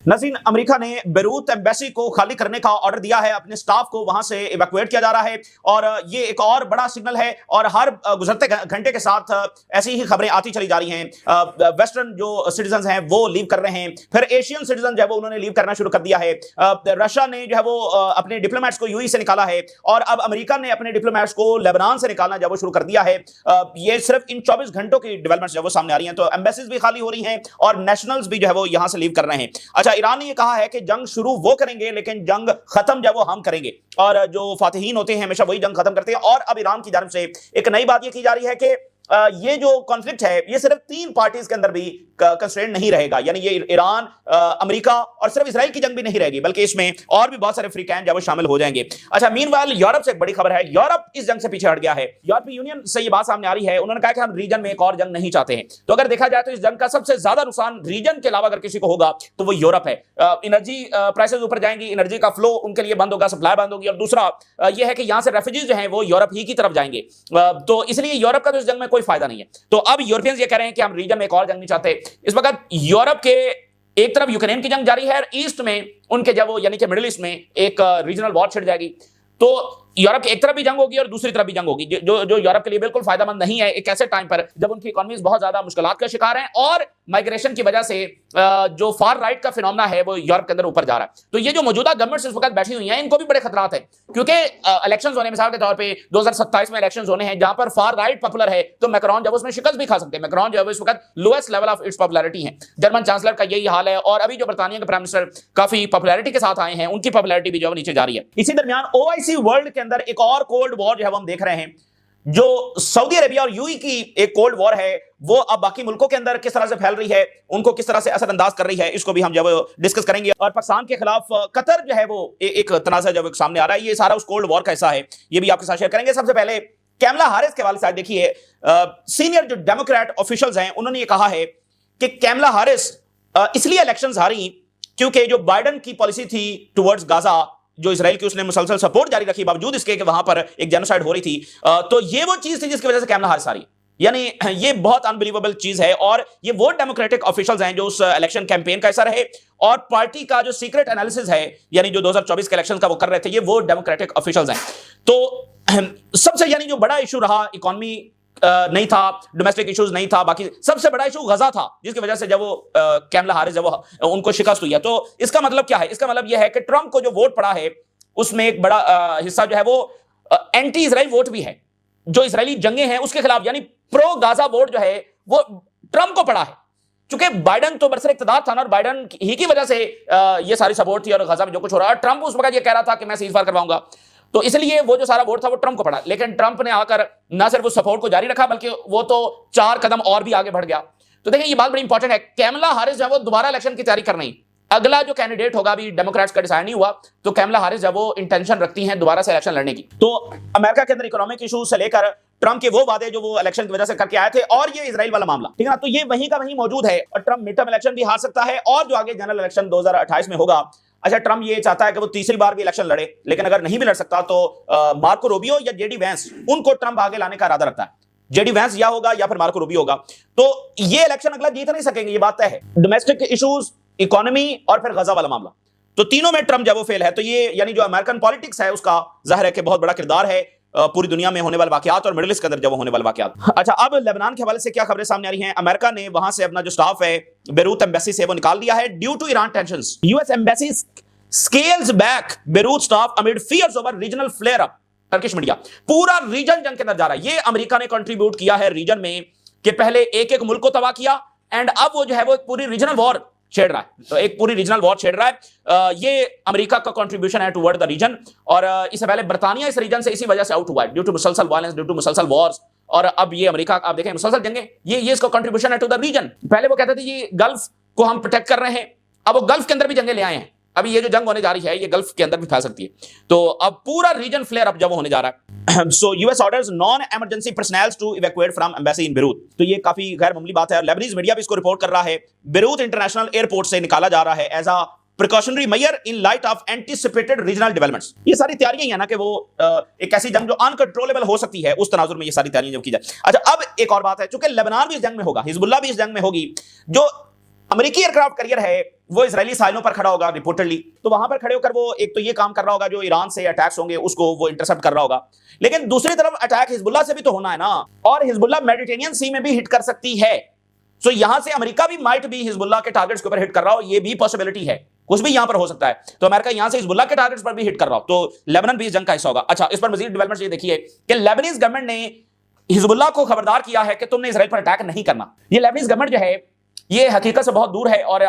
नसीन, America ने Beirut embassy को खाली करने का ऑर्डर दिया है, अपने स्टाफ को वहां से इवैक्यूएट किया जा रहा है और ये एक और बड़ा सिग्नल है। और हर गुजरते घंटे के साथ ऐसी ही खबरें आती चली जा रही हैं। वेस्टर्न जो सिटीजन हैं वो लीव कर रहे हैं, फिर एशियन सिटीजन जो है वो उन्होंने लीव करना शुरू कर दिया है। रशिया ने जो है वो अपने डिप्लोमेट्स को यूएई से निकाला है और अब अमेरिका ने अपने डिप्लोमेट्स को लेबनान से निकालना जो वो शुरू कर दिया है। ये सिर्फ इन 24 घंटों की डेवलपमेंट्स जो वो सामने आ रही हैं। तो एम्बेसीज भी खाली हो रही हैं और नेशनल्स भी जो है वो यहां से लीव कर रहे हैं। अच्छा, ईरान ने ये कहा है कि जंग शुरू वो करेंगे लेकिन जंग खत्म जब वो हम करेंगे, और जो फातिहीन होते हैं हमेशा वही जंग खत्म करते हैं। और अब ईरान की जानिब से एक नई बात ये की जा रही है कि ये जो कॉन्फ्लिक्ट है ये सिर्फ 3 पार्टीज के अंदर भी कंस्ट्रेंट नहीं रहेगा, यानी ये ईरान, अमेरिका और सिर्फ इजराइल की जंग भी नहीं रहेगी, बल्कि इसमें और भी बहुत सारे फ्री कैन वो शामिल हो जाएंगे। अच्छा, मीनवाइल यूरोप से एक बड़ी खबर है, यूरोप इस जंग से पीछे हट गया है। यूरोपीय यूनियन से ये बात सामने आ रही है, उन्होंने कहा कि हम रीजन में एक और जंग नहीं चाहते हैं। तो अगर देखा जाए तो इस जंग का सबसे ज्यादा नुकसान रीजन के अलावा अगर किसी को होगा तो वो यूरोप है। एनर्जी प्राइसेस ऊपर जाएंगी, एनर्जी का फ्लो उनके लिए बंद होगा, सप्लाई बंद होगी। और दूसरा यह है कि यहां से रेफ्यूजीज जो हैं वो यूरोप ही की तरफ जाएंगे, तो इसलिए यूरोप का तो इस जंग में कोई फायदा नहीं है। तो अब यूरोपियंस ये कह रहे हैं कि हम रीजन में एक और जंग नहीं चाहते। इस वक्त यूरोप के एक तरफ यूक्रेन की जंग जारी है और ईस्ट में उनके जब वो यानी कि मिडिल ईस्ट में एक रीजनल वॉर छिड़ जाएगी। तो यूरोप की एक तरफ भी जंग होगी और दूसरी तरफ भी जंग होगी, जो यूरोप के लिए बिल्कुल फायदेमंद नहीं है एक ऐसे टाइम पर जब उनकी इकोनॉमीज बहुत ज्यादा मुश्किलात का शिकार हैं और माइग्रेशन की वजह से जो फार राइट का फिनोमेना है वो यूरोप के अंदर ऊपर जा रहा है। तो ये जो मौजूदा गवर्नमेंट्स इस वक्त बैठी हुई हैं इनको भी बड़े खतरात हैं, क्योंकि इलेक्शंस होने, मिसाल के तौर पे 2027 में इलेक्शंस होने हैं जहां पर फार राइट पॉपुलर है, तो मैक्रोन जब उसमें शिकस्त भी खा सकते हैं। मैक्रोन जो है इस वक्त lowest level of its popularity है। जर्मन चांसलर का यही हाल है और अभी जो बर्तानिया के प्राइम मिनिस्टर काफी पॉपुलैरिटी के साथ आए हैं उनकी पॉपुलैरिटी भी जो है नीचे जा रही है। इसी दरमियान ओआईसी वर्ल्ड के अंदर एक और कोल्ड वॉर जो है हम देख रहे हैं, जो सऊदी अरेबिया और यूएई की एक कोल्ड वॉर है वो अब बाकी मुल्कों के अंदर किस तरह से फैल रही है, उनको किस तरह से असरअंदाज कर रही है, इसको भी हम जब डिस्कस करेंगे। और पाकिस्तान के खिलाफ कतर जो है वो एक तनाज़ा जब सामने आ रहा है, ये सारा उस कोल्ड वॉर का हिस्सा है, ये भी आपके साथ शेयर करेंगे। सबसे पहले कैमला हैरिस के हवाले से देखिए, सीनियर जो डेमोक्रेट ऑफिशियल्स हैं उन्होंने ये कहा है कि कैमला हैरिस इसलिए इलेक्शंस हारी क्योंकि जो बाइडेन की पॉलिसी थी टुवर्ड्स गाजा, जो इजराइल की उसने मुसलसल सपोर्ट जारी रखी बावजूद इसके कि वहां पर एक जेनोसाइड हो रही थी, तो ये वो चीज थी जिसकी वजह से कैमला हैरिस हारी। यानी ये बहुत अनबिलीवेबल चीज है और ये वो डेमोक्रेटिक ऑफिशियल्स हैं जो उस इलेक्शन कैंपेन का हिस्सा रहे और पार्टी का जो सीक्रेट एनालिसिस है यानी जो 2024 के इलेक्शन का वो कर रहे थे, ये वो डेमोक्रेटिक ऑफिशियल्स हैं। तो सबसे यानी जो बड़ा इशू रहा, इकोनॉमी नहीं था, डोमेस्टिक इश्यूज नहीं था, बाकी सबसे बड़ा इशू गजा था जिसकी वजह से जब वो कैमला हैरिस जब वो उनको शिकस्त हुई है। तो इसका मतलब क्या है? इसका मतलब यह है कि ट्रंप को जो वोट पड़ा है उसमें एक बड़ा हिस्सा जो है वो एंटी इजराइल वोट भी है, जो इजरायली जंगे हैं उसके खिलाफ, यानी प्रो गाजा वोट जो है वो ट्रंप को पड़ा है। चूंकि बाइडेन तो बरसर इख्तियार था ना, और बाइडेन ही की वजह से ये सारी सपोर्ट थी और गजा में जो कुछ हो रहा है, ट्रंप उस वक्त ये कह रहा था कि मैं सीजफायर करवाऊंगा, तो इसलिए वो जो सारा वोट था वो ट्रंप को पड़ा। लेकिन ट्रंप ने आकर ना सिर्फ उस सपोर्ट को जारी रखा बल्कि वो तो 4 कदम और भी आगे बढ़ गया। तो देखिए ये बात बड़ी इंपॉर्टेंट है, कैमला हैरिस जब वो दोबारा इलेक्शन की तैयारी कर रही, अगला जो कैंडिडेट होगा, अभी डेमोक्रेट्स का डिसाइड नहीं हुआ, तो कैमला हैरिस जब वो इंटेंशन रखती हैं दोबारा से इलेक्शन लड़ने की। तो अमेरिका के अंदर इकोनॉमिक इश्यूज से लेकर ट्रंप के वो वादे जो वो इलेक्शन की वजह से करके आए थे और ये इजराइल वाला मामला, ठीक है ना, तो ये वहीं का वहीं मौजूद है। और ट्रंप मिड टर्म इलेक्शन भी हार सकता है और जो आगे जनरल इलेक्शन 2028 में होगा, अच्छा ट्रंप ये चाहता है कि वो तीसरी बार भी इलेक्शन लड़े, लेकिन अगर नहीं भी लड़ सकता तो मार्को रूबियो या जेडी वैंस, उनको ट्रंप आगे लाने का इरादा रखता है। जेडी वैंस या होगा या फिर मार्को रूबियो होगा। तो ये इलेक्शन अगला जीत नहीं सकेंगे, ये बात तय है। डोमेस्टिक इश्यूज, इकोनॉमी और फिर गजा वाला मामला, तो तीनों में ट्रंप जब वो फेल है, तो ये यानी जो अमेरिकन पॉलिटिक्स है उसका जाहिर है कि बहुत बड़ा किरदार है पूरी दुनिया में होने वाले वाकयात और मिडिल ईस्ट के अंदर जब होने वाले वाकयात। अच्छा, अब लेबनान के हवाले से क्या खबरें सामने आ रही हैं? अमेरिका ने वहां से अपना जो स्टाफ है बेरूत एम्बेसी से वो निकाल दिया है due to Iran tensions. US embassy scales back Beirut staff amid fears over regional flare up. Turkish media, पूरा रीजन जंग के अंदर जा रहा है। ये अमेरिका ने कंट्रीब्यूट किया है रीजन में कि पहले एक एक मुल्क को तबाह किया एंड अब वो जो है वो पूरी रीजनल वॉर छेड़ रहा है, तो एक पूरी रीजनल वॉर छेड़ रहा है। ये अमेरिका का कंट्रीब्यूशन है टुवर्ड द रीजन। और इससे पहले बर्तानिया इस रीजन से इसी वजह से आउट हुआ है, ड्यू टू मुसलसल वायलेंस, ड्यू टू मुसलसल वॉर्स। और अब ये अमेरिका, आप देखें मुसलसल जंगे, ये इसका कंट्रीब्यूशन है टू द रीजन। पहले वो कहते थे ये गल्फ को हम प्रोटेक्ट कर रहे हैं, अब वो गल्फ के अंदर भी जंगे ले आए हैं। अभी ये जो जंग होने जा रही है ये गल्फ के अंदर भी फैल सकती है, तो अब पूरा रीजन फ्लेयर अप जब होने जा रहा है। So US orders non emergency personnel to evacuate from embassy in Beirut. तो ये काफी गैर मामूली बात है और लेबनीज मीडिया भी इसको रिपोर्ट कर रहा है। बेरूत इंटरनेशनल एयरपोर्ट से निकाला जा रहा है as a precautionary measure in light of anticipated regional developments. ये सारी तैयारियां है ना कि वो एक ऐसी जंग जो अनकंट्रोलेबल हो सकती है, उस तनाजुर में ये सारी तैयारियां जब की जाए। अच्छा, अब एक और बात है, चूंकि लेबनान भी इस जंग में होगा, हिजबुल्लाह भी इस जंग में होगी, जो अमेरिकी एयरक्राफ्ट कैरियर है वो इजरायली साइलों पर खड़ा होगा रिपोर्टेडली, तो वहां पर खड़े होकर वो एक तो ये काम कर रहा होगा जो ईरान से अटैक्स होंगे उसको वो इंटरसेप्ट कर रहा होगा, लेकिन दूसरी तरफ अटैक हिजबुल्लाह से भी तो होना है ना, और हिजबुल्लाह मेडिटेरियन सी में भी हिट कर सकती है। सो यहां से अमेरिका भी माइट भी हिजबुल्लाह के टारगेट्स के ऊपर हिट कर रहा हो, ये भी पॉसिबिलिटी है, कुछ भी यहां पर हो सकता है। तो अमेरिका यहां से हिजबुल्लाह के टारगेट्स पर भी हिट कर रहा हो, तो लेबनान भी इस जंग का हिस्सा होगा। अच्छा, इस पर मजीद डेवलपमेंट ये देखिए कि लेबनीज गवर्नमेंट ने हिजबुल्लाह को खबरदार किया है कि तुमने इजराइल पर अटैक नहीं करना। ये लेबनीज गवर्नमेंट जो है ये हकीकत से बहुत दूर है, और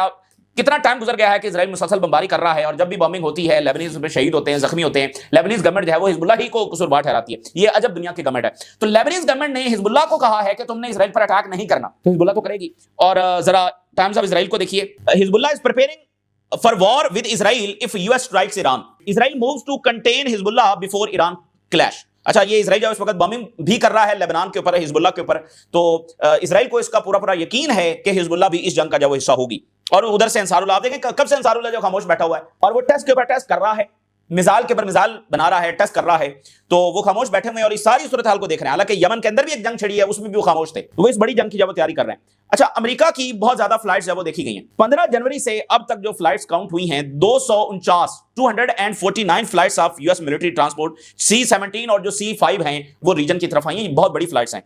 कितना टाइम गुजर गया है कि इजराइल मुसलसल बमबारी कर रहा है, और जब भी बॉम्बिंग होती है लेबनीज में शहीद होते हैं, जख्मी होते हैं, लेबनीज गवर्नमेंट जो है वो हिजबुल्लाह ही को कसूरवार ठहराती है। ये अजब दुनिया की गवर्नमेंट है। तो लेबनीज गवर्नमेंट ने हिजबुल्लाह को कहा है कि तुमने इजराइल पर अटैक नहीं करना, तो हिजबुल्लाह तो करेगी। और जरा टाइम्स ऑफ इजराइल को देखिए, Hezbollah is preparing for war with Israel if US strikes Iran, Israel moves to contain Hezbollah before Iran clash. अच्छा, ये इजराइल जो इस वक्त बॉम्बिंग भी कर रहा है लेबनान के ऊपर, हिजबुल्लाह के ऊपर, तो इजराइल को इसका पूरा पूरा यकीन है कि हिजबुल्लाह भी इस जंग का जो हिस्सा होगी। और उधर से अंसारुल्लाह, आप देखें कब से अंसारुल्लाह जो खामोश बैठा हुआ है, और वो टेस्ट के ऊपर टेस्ट कर रहा है, मिसाइल के ऊपर मिसाइल बना रहा है, टेस्ट कर रहा है, तो वो खामोश बैठे हुए हैं और इस सारी सूरत हाल को देख रहे हैं। हालांकि यमन के अंदर भी एक जंग छिड़ी है, उसमें भी वो खामोश थे, वो इस बड़ी जंग की जब तैयारी कर रहे हैं। अच्छा, अमेरिका की बहुत ज्यादा फ्लाइट्स वो देखी गई हैं। 15 जनवरी से अब तक जो फ्लाइट्स काउंट हुई हैं 249 flights of US military transport C-17 और जो C-5 हैं वो रीजन की तरफ आई हैं। बहुत बड़ी फ्लाइट्स हैं,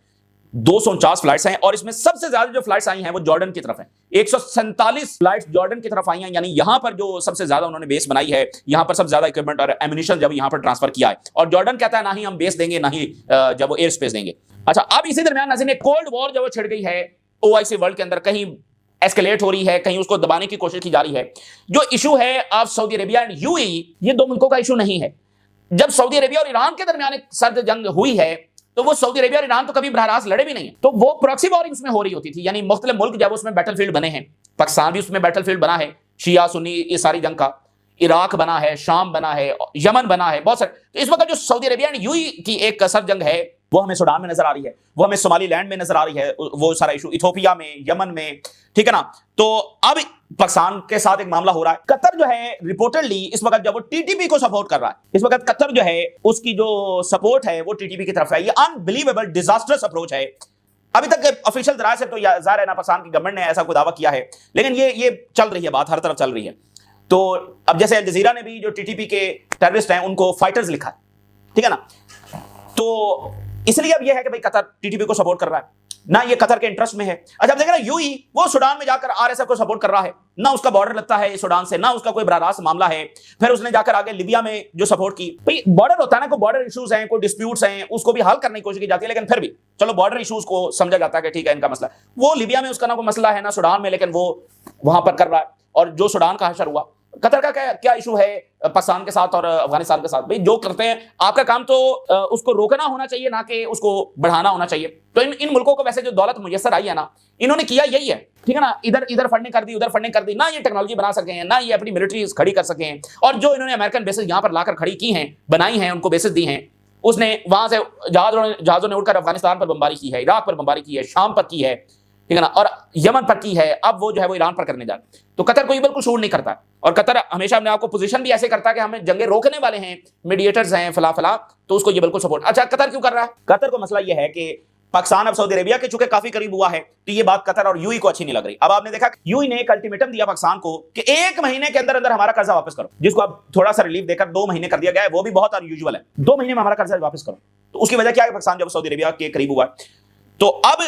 249 फ्लाइट्स हैं, और इसमें सबसे ज्यादा जो फ्लाइट्स आई हैं वो जॉर्डन की तरफ हैं। 147 फ्लाइट्स जॉर्डन की तरफ आई हैं, यानी यहां पर जो सबसे ज्यादा उन्होंने बेस बनाई है, यहां पर सबसे ज्यादा इक्विपमेंट और एम्युनिशन जब यहां पर ट्रांसफर किया है। और जॉर्डन कहता है ना ही हम बेस देंगे, ना ही जब वो एयर स्पेस देंगे। अच्छा, अब इसी दरमियान नाज़रीन कोल्ड वॉर जब वो छिड़ गई है OIC वर्ल्ड के अंदर, कहीं एस्केलेट हो रही है, कहीं उसको दबाने की कोशिश की जा रही है। जो इशू है of Saudi Arabia and UAE, ये दो मुल्कों का इशू नहीं है। जब सऊदी अरेबिया और ईरान के दरमियान एक सर्द जंग हुई है, तो वो सऊदी अरेबिया और ईरान तो कभी बराह रास्त लड़े भी नहीं है, तो वो प्रॉक्सी वॉरिंग उसमें हो रही होती थी, यानी मुख्तलिफ मुल्क जब उसमें बैटलफील्ड बने हैं, पाकिस्तान भी उसमें बैटलफील्ड बना है, शिया सुन्नी ये सारी जंग का, इराक बना है, शाम बना है, यमन बना है, बहुत सारे। तो इस वक्त जो सऊदी अरेबिया एंड UAE की एक सर्द जंग है वो हमें सूडान में नजर आ रही है, वो हमें सोमालीलैंड में नजर आ रही है, वो सारा इशू इथोपिया में, यमन में, ठीक है ना। तो अब पाकिस्तान के साथ एक मामला हो रहा है। कतर जो है रिपोर्टेडली इस वक्त जब वो TTP को सपोर्ट कर रहा है, इस वक्त कतर जो है उसकी जो सपोर्ट है वो TTP की तरफ है। ये अनबिलीवेबल डिजास्टर्स अप्रोच है। अभी तक ऑफिशियल तरह से तो जाहिर है ना पाकिस्तान की गवर्नमेंट ने ऐसा कोई दावा किया है, लेकिन ये चल रही है बात, हर तरफ चल रही है। तो अब जैसे अल जजीरा ने भी जो TTP के टेररिस्ट हैं उनको फाइटर्स लिखा है, ठीक है ना। तो इसलिए अब यह है कि भाई कतर TTP को सपोर्ट कर रहा है, ना ये कतर के इंटरेस्ट में है। अच्छा, अब देखें ना UAE वो सूडान में जाकर RSF को सपोर्ट कर रहा है, ना उसका बॉर्डर लगता है सूडान से, ना उसका कोई बराह रास्त मामला है। फिर उसने जाकर आगे लिबिया में जो सपोर्ट की, भाई बॉर्डर होता है ना, कोई बॉर्डर इश्यूज हैं, कोई डिस्प्यूट्स हैं, उसको भी हल करने की कोशिश की जाती है, लेकिन फिर भी चलो बॉर्डर इश्यूज को समझा जाता है कि ठीक है इनका मसला, वो लिबिया में उसका ना कोई मसला है ना सूडान में, लेकिन वो वहां पर कर रहा है। और जो सूडान का हशर हुआ, कतर का क्या इशू है पाकिस्तान के साथ और अफगानिस्तान के साथ, भाई जो करते हैं आपका काम तो उसको रोकना होना चाहिए, ना कि उसको बढ़ाना होना चाहिए। तो इन मुल्कों को वैसे जो दौलत मुयस्सर आई है ना, इन्होंने किया यही है, ठीक है ना। इधर फंडिंग कर दी, उधर फंडिंग कर दी, ना ये टेक्नोलॉजी बना सके हैं, ना ये अपनी मिलिट्री खड़ी कर सके हैं। और जो इन्होंने अमेरिकन बेसिस यहां पर लाकर खड़ी की हैं, बनाई हैं, उनको बेसिस दी हैं, उसने वहां से जहाजों ने उड़कर अफगानिस्तान पर बमबारी की है, इराक पर बमबारी की है, शाम पर की है, ठीक है ना, और यमन पर की है, अब वो जो है वो ईरान पर करने जा रहे। तो कतर को ये बिल्कुल शूट नहीं करता, और कतर हमेशा अपने आपको पोजीशन भी ऐसे करता है कि हमें जंगे रोकने वाले हैं, मीडिएटर्स हैं, फला फला, तो उसको ये बिल्कुल सपोर्ट। अच्छा, कतर क्यों कर रहा है? कतर को मसला ये है कि पाकिस्तान अब सऊदी अरेबिया के चूंकि काफी करीब हुआ है, तो ये बात कतर और UAE को अच्छी नहीं लग रही। अब आपने देखा UAE ने एक अल्टीमेटम दिया पाकिस्तान को कि 1 महीने के अंदर अंदर हमारा कर्जा वापस करो, जिसको अब थोड़ा सा रिलीफ देकर 2 महीने कर दिया गया है, वो भी बहुत अनयूजुअल है। 2 महीने में हमारा कर्जा वापस करो। तो उसकी वजह क्या है? पाकिस्तान जब सऊदी अरेबिया के करीब हुआ है, तो अब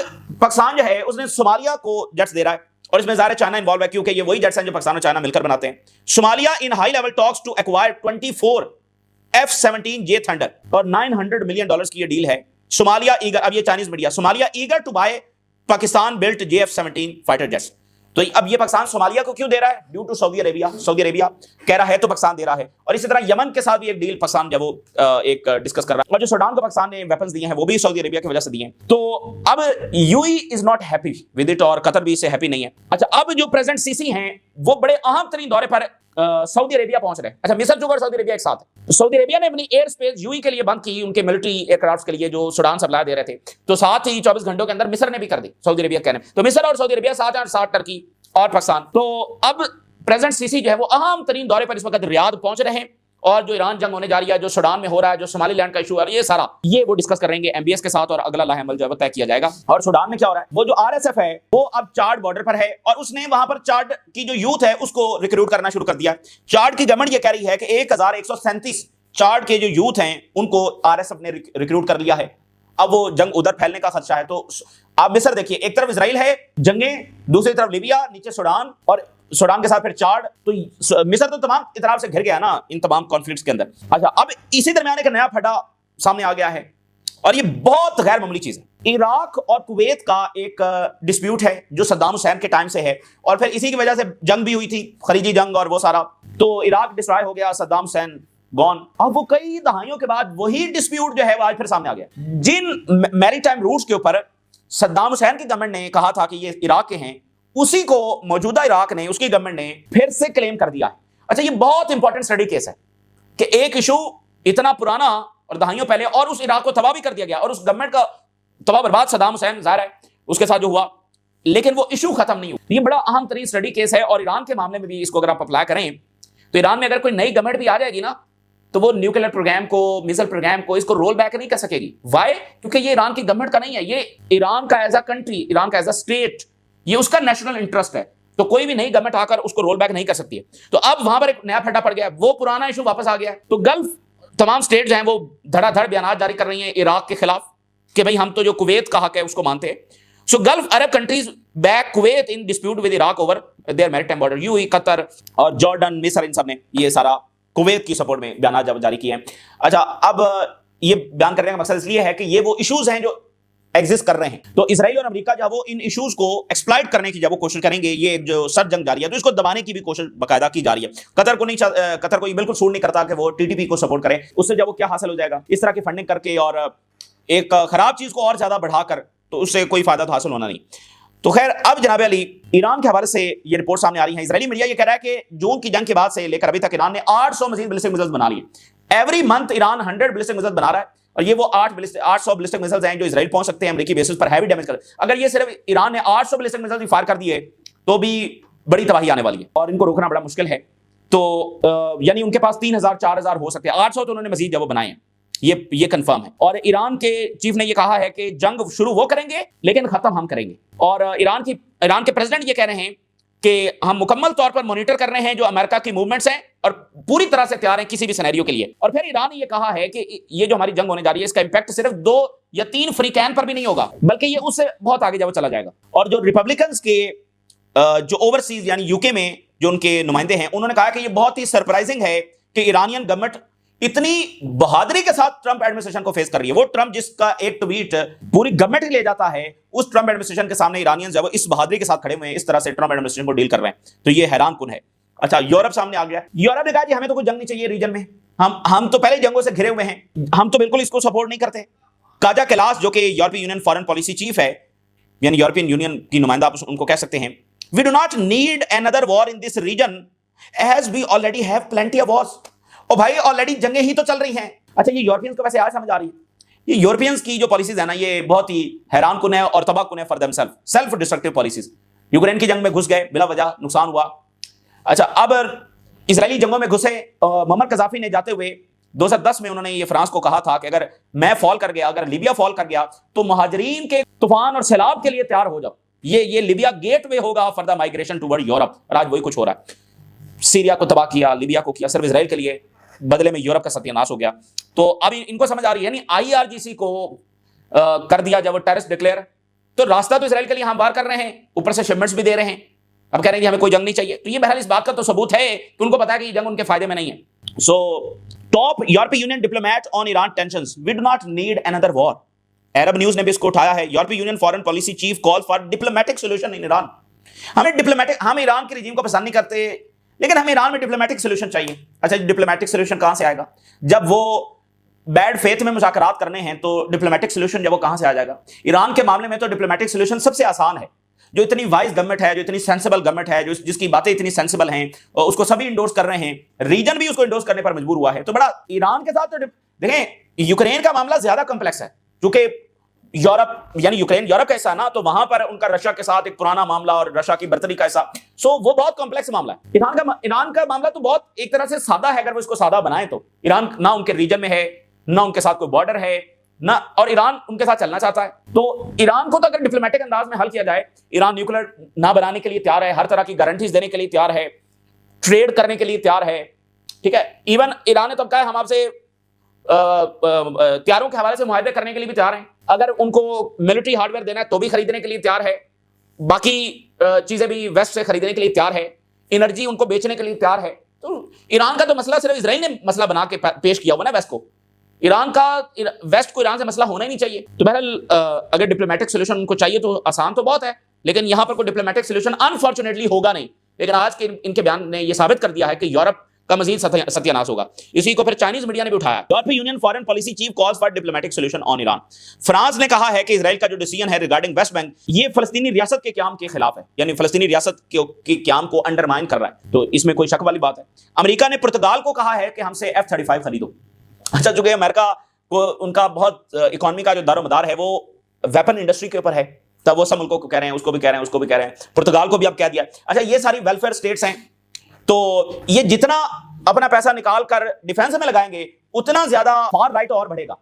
पाकिस्तान जो है उसने सोमालिया को जेट्स दे रहा है, और इसमें ज़ाहिर चाइना इन्वॉल्व है, क्योंकि ये वही जेट्स हैं जो पाकिस्तान और चाइना मिलकर बनाते हैं। Somalia in high level talks to acquire 24 F-17J thunder, और $900 मिलियन की ये डील है। सोमालिया ईगर, अब ये Chinese media, Somalia eager to buy Pakistan built JF-17 fighter jets. तो अब ये पाकिस्तान सोमालिया को क्यों दे रहा है? Due to Saudi Arabia. Saudi Arabia कह रहा है तो पाकिस्तान दे रहा है। और इसी तरह यमन के साथ भी एक डील पाकिस्तान जब वो एक डिस्कस कर रहा है, और जो सूडान को पाकिस्तान ने वेपन्स दिए हैं वो भी सऊदी अरेबिया की वजह से दिए हैं। तो अब UAE is not happy with it, और कतर भी इससे हैप्पी नहीं है। अच्छा, अब जो प्रेसिडेंट सीसी हैं वो बड़े अहम तरीन दौरे पर सऊदी अरेबिया पहुंच रहे हैं। अच्छा, मिस्र जो और सऊदी अरेबिया एक साथ है। तो सऊदी अरेबिया ने अपनी एयर स्पेस UAE के लिए बंद की, उनके मिलिट्री एयरक्राफ्ट के लिए जो सूडान सप्लाई दे रहे थे। तो साथ ही 24 घंटों के अंदर मिस्र ने भी कर दी सऊदी अरेबिया कहने। तो मिस्र और सऊदी अरेबिया साथ टर्की और पाकिस्तान। तो अब प्रेसिडेंट सीसी जो है वो अहम तरीन दौरे पर इस वक्त रियाद पहुंच रहे हैं, और जो ईरान जंग होने जा रही है, जो सूडान में हो रहा है, जो सोमालीलैंड का इशू है, ये सारा ये वो डिस्कस करेंगे एमबीएस के साथ और अगला लाहेमल जो है तय किया जाएगा। और सूडान में क्या हो रहा है, वो जो आरएसएफ है वो अब चार्ड बॉर्डर पर है और उसने वहां पर चार्ड की जो यूथ है उसको रिक्रूट करना शुरू कर दिया। चार्ड की गवर्नमेंट ये कह रही है कि 1137 चार्ड के जो यूथ हैं उनको आरएसएफ ने रिक्रूट कर लिया है। अब वो जंग उधर फैलने का खदशा है। तो आप मिस्र देखिए, एक तरफ इजराइल है जंगें, दूसरी तरफ लीबिया, नीचे सूडान और सूडान के साथ फिर चार्ड। तो मिस्र तो तमाम तरफ से घिर गया ना इन तमाम कॉन्फ्लिक्ट्स के अंदर। अच्छा, अब इसी दरमियान एक नया फटा सामने आ गया है और ये बहुत गैर मामूली चीज है। इराक और कुवैत का एक डिस्प्यूट है जो सद्दाम हुसैन के टाइम से है और फिर इसी की वजह से जंग भी हुई थी, खलीजी जंग और वो सारा। तो इराक डिस्ट्रॉय हो गया, सद्दाम हुसैन गॉन। अब वो कई दहाइयों के बाद वही डिस्प्यूट जो है वो आज फिर सामने आ गया। जिन मैरीटाइम रूट्स के ऊपर सद्दाम हुसैन की गवर्नमेंट ने कहा था कि ये इराक के हैं, उसी को मौजूदा इराक ने, उसकी गवर्नमेंट ने फिर से क्लेम कर दिया है। अच्छा, ये बहुत इंपॉर्टेंट स्टडी केस है कि एक इशू इतना पुराना और दहाइयों पहले और उस इराक को तबाह भी कर दिया गया और उस गवर्नमेंट का तबाह बर्बाद सद्दाम हुसैन जाहिर है उसके साथ जो हुआ, लेकिन वो इशू खत्म नहीं हुआ। ये बड़ा अहम तरीन स्टडी केस है और ईरान के मामले में भी इसको अगर आप अप्लाई करें तो ईरान में अगर कोई नई गवर्नमेंट भी आ जाएगी ना तो वो न्यूक्लियर प्रोग्राम को, मिसाइल प्रोग्राम को, इसको रोल बैक नहीं कर सकेगी। वाई? क्योंकि ये ईरान की गवर्नमेंट का नहीं है, ये ईरान का एज अ कंट्री, ईरान का एज अ स्टेट, ये उसका नेशनल इंटरेस्ट है। तो कोई भी नई गवर्नमेंट आकर उसको रोल बैक नहीं कर सकती है। तो अब वहां पर एक नया फटा पड़ गया, वो पुराना इशू वापस आ गया है। तो गल्फ तमाम स्टेट हैं वो धड़ाधड़ बयान जारी कर रही हैं इराक के खिलाफ कि भाई हम तो जो कुवैत का हक है उसको मानते हैं। So Gulf Arab countries back Kuwait in dispute with Iraq over their maritime border. UAE, Qatar और जॉर्डन, मिस्र, इन सब ने ये सारा कुवैत की सपोर्ट में बयान जारी किए हैं। अच्छा, अब ये बयान करने का मकसद इसलिए है कि ये वो इश्यूज हैं जो एग्जिस्ट कर रहे हैं। तो इजराइल और अमेरिका जब वो इन इश्यूज को एक्सप्लॉइट करने की जब वो कोशिश करेंगे, ये जो सर जंग जारी है तो इसको दबाने की भी कोशिश बाकायदा की जा रही है। कतर को ये बिल्कुल सूट नहीं करता कि वो टीटीपी को सपोर्ट करे। उससे जब वो क्या हासिल हो जाएगा, इस तरह की फंडिंग करके और एक खराब चीज को और ज्यादा बढ़ाकर, तो उससे कोई फायदा तो हासिल होना नहीं। तो खैर, अब जनाब अली, ईरान के हवाले से ये रिपोर्ट सामने आ रही है। इजरायली मीडिया ये कह रहा है कि जून की जंग के बाद से लेकर अभी तक ईरान ने 800 मजीद बैलिस्टिक मिसाइल्स बना लिए। Every month Iran 100 ballistic missiles बना रहा है और ये वो 800 बैलिस्टिक मिसाइल्स हैं जो इजराइल पहुंच सकते हैं अमेरिकी बेसिस पर हैवी डैमेज कर। अगर ये सिर्फ ईरान ने 800 बैलिस्टिक मिसाइल्स भी फायर कर दिए तो भी बड़ी तबाही आने वाली है और इनको रोकना बड़ा मुश्किल है। तो यानी उनके पास 3000 4000 हो सकते हैं, 800 तो उन्होंने मजीद जब वो बनाए हैं, ये कंफर्म है। और ईरान के चीफ ने ये कहा है कि जंग शुरू वो करेंगे लेकिन खत्म हम करेंगे। और ईरान के प्रेसिडेंट ये कह रहे हैं कि हम मुकम्मल तौर पर मॉनिटर कर रहे हैं जो अमेरिका की मूवमेंट्स हैं और पूरी तरह से तैयार हैं किसी भी सिनेरियो के लिए। और फिर ईरान ने ये कहा है कि ये जो हमारी जंग होने जा रही है इसका इंपैक्ट सिर्फ 2 या 3 फ्री कैन पर भी नहीं होगा, बल्कि ये उससे बहुत आगे जब चला जाएगा। और जो रिपब्लिकन्स के जो ओवरसीज यानी यूके में जो उनके नुमाइंदे हैं, उन्होंने कहा कि ये बहुत ही सरप्राइजिंग है कि ईरानियन गवर्नमेंट इतनी बहादुरी के साथ ट्रंप एडमिनिस्ट्रेशन को फेस कर रही है। वो ट्रंप जिसका एक ट्वीट पूरी गवर्नमेंट ले जाता है, उस ट्रंप एडमिनिस्ट्रेशन के सामने ईरानियंस जब इस बहादुरी के साथ खड़े हुए हैं, इस तरह से ट्रंप एडमिनिस्ट्रेशन को डील कर रहे हैं, तो ये हैरान कुन है। अच्छा, यूरोप सामने आ गया। यूरोप ने कहा कि हमें तो कोई जंग नहीं चाहिए रीजन में, हम तो पहले जंगों से घिरे हुए हैं, हम तो बिल्कुल इसको सपोर्ट नहीं करते। काजा कैलास जो कि European Union foreign policy chief है, यानी यूरोपियन यूनियन की नुमाइंदा आप उनको कह सकते हैं, we do not need another war in this region as we already have plenty of wars. और भाई ऑलरेडी जंगें ही तो चल रही हैं। अच्छा, ये यूरोपियंस को वैसे आज समझ आ रही है, ये यूरोपियंस की जो पॉलिसीज है ना, ये बहुत ही हैरान कुन है और तबाह कुन है for themself, self destructive policies. Ukraine की जंग में घुस गए, बिला वजह नुकसान हुआ। अच्छा, अब इजरायली जंगों में घुसे। मुअम्मर कज़ाफी ने जाते हुए 2010 में उन्होंने ये फ्रांस को कहा था कि अगर मैं फॉल कर गया, अगर लीबिया फॉल कर गया तो मुहाजिरीन के तूफान और सैलाब के लिए तैयार हो जाओ। ये लीबिया गेटवे होगा for the migration toward Europe. और आज वही कुछ हो रहा है। सीरिया को तबाह किया, लीबिया को किया, सिर्फ इजराइल के लिए, बदले में यूरोप का सत्यानाश हो गया। तो अब इनको समझ आ रही है, यानी आईआरजीसी को कर दिया जब टेररिस्ट डिक्लेयर, तो रास्ता तो इजराइल के लिए हम बाहर कर रहे हैं, ऊपर से शिपमेंट्स भी दे रहे हैं। अब कह रहे हैं कि हमें कोई जंग नहीं चाहिए। तो ये बहरहाल इस बात का तो सबूत है कि उनको पता है कि ये जंग उनके फायदे में नहीं है। So top European Union diplomat on Iran tensions, we do not need another war. Arab news ने भी इसको उठाया है। European Union foreign policy chief call for diplomatic solution in Iran. हम ईरान के रिजीम को पसंद नहीं करते, लेकिन हमें ईरान में डिप्लोमेटिक सोल्यूशन चाहिए। अच्छा, डिप्लोमेटिक सोल्यूशन कहां से आएगा? जब वो बैड फेथ में मुज़ाकरात करने हैं तो डिप्लोमेटिक सोल्यूशन जब वो कहां से आ जाएगा? ईरान के मामले में तो डिप्लोमेटिक सोल्यूशन सबसे आसान है। जो इतनी वाइज गवर्नमेंट है, जो इतनी सेंसिबल गवर्नमेंट है, जो जिसकी बातें इतनी सेंसिबल हैं, उसको सभी इंडोर्स कर रहे हैं, रीजन भी उसको इंडोर्स करने पर मजबूर हुआ है। तो बड़ा ईरान के साथ तो देखें, यूक्रेन का मामला ज्यादा कॉम्प्लेक्स है, क्योंकि यूरोप यानी यूक्रेन यूरोप का हिस्सा है ना, तो वहां पर उनका रशिया के साथ एक पुराना मामला और रशिया की बर्तरी का हिस्सा, सो वो बहुत कॉम्प्लेक्स मामला है। ईरान का मामला तो बहुत एक तरह से सादा है, अगर वो इसको सादा बनाए तो। ईरान ना उनके रीजन में है, ना उनके साथ कोई बॉर्डर है ना, और ईरान उनके साथ चलना चाहता है। तो ईरान को तो अगर डिप्लोमेटिक अंदाज में हल किया जाए, ईरान न्यूक्लियर ना बनाने के लिए तैयार है, हर तरह की गारंटीज देने के लिए तैयार है, ट्रेड करने के लिए तैयार है, ठीक है। इवन ईरान ने तो कहा है हम आपसे हथियारों के हवाले से मुआहदे करने के लिए भी तैयार हैं, अगर उनको मिलिट्री हार्डवेयर देना है तो भी खरीदने के लिए तैयार है, बाकी चीजें भी वेस्ट से खरीदने के लिए तैयार है, एनर्जी उनको बेचने के लिए तैयार है। तो ईरान का तो मसला सिर्फ इजराइल ने मसला बना के पेश किया हुआ ना वेस्ट को, ईरान का वेस्ट को ईरान से मसला होना ही नहीं चाहिए। तो बहरहाल अगर डिप्लोमेटिक सोल्यूशन उनको चाहिए तो आसान तो बहुत है, लेकिन यहां पर कोई डिप्लोमेटिक सोल्यूशन अनफॉर्चुनेटली होगा नहीं। लेकिन आज के इनके बयान ने यह साबित कर दिया है कि यूरोप का मजीद सत्यानाश होगा। इसी को फिर चाइनीज मीडिया ने भी उठाया। यूरोपीय union foreign policy chief calls for diplomatic solution on Iran. France ने कहा है कि इजराइल का जो डिसीजन है रिगार्डिंग वेस्ट बैंक, ये फलस्तीनी रियासत के क़याम के खिलाफ है, यानी फलस्तीनी रियासत के क़याम को अंडरमाइन कर रहा है, तो इसमें कोई शक वाली बात है। अमेरिका ने पुर्तगाल को कहा है कि हमसे F-35 खरीदो। अच्छा, चूंकि अमेरिका को उनका बहुत इकोनॉमी का जो दारोमदार है वो वेपन इंडस्ट्री के ऊपर है, तब वो सब मुल्कों को कह रहे हैं, उसको भी कह रहे हैं, उसको भी कह रहे हैं, पुर्तगाल को भी अब कह दिया। अच्छा, ये सारी वेलफेयर स्टेट्स हैं, तो ये जितना अपना पैसा निकाल कर डिफेंस में लगाएंगे उतना ज्यादा फार राइट और बढ़ेगा,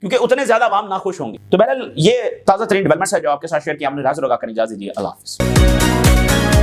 क्योंकि उतने ज्यादा आवाम नाखुश होंगे। तो बहरहाल ये ताजा तरीन डेवलपमेंट्स है जो आपके साथ शेयर किया हमने। हाजिर होगा, करें इजाजत दीजिए, अल्लाह हाफिज़।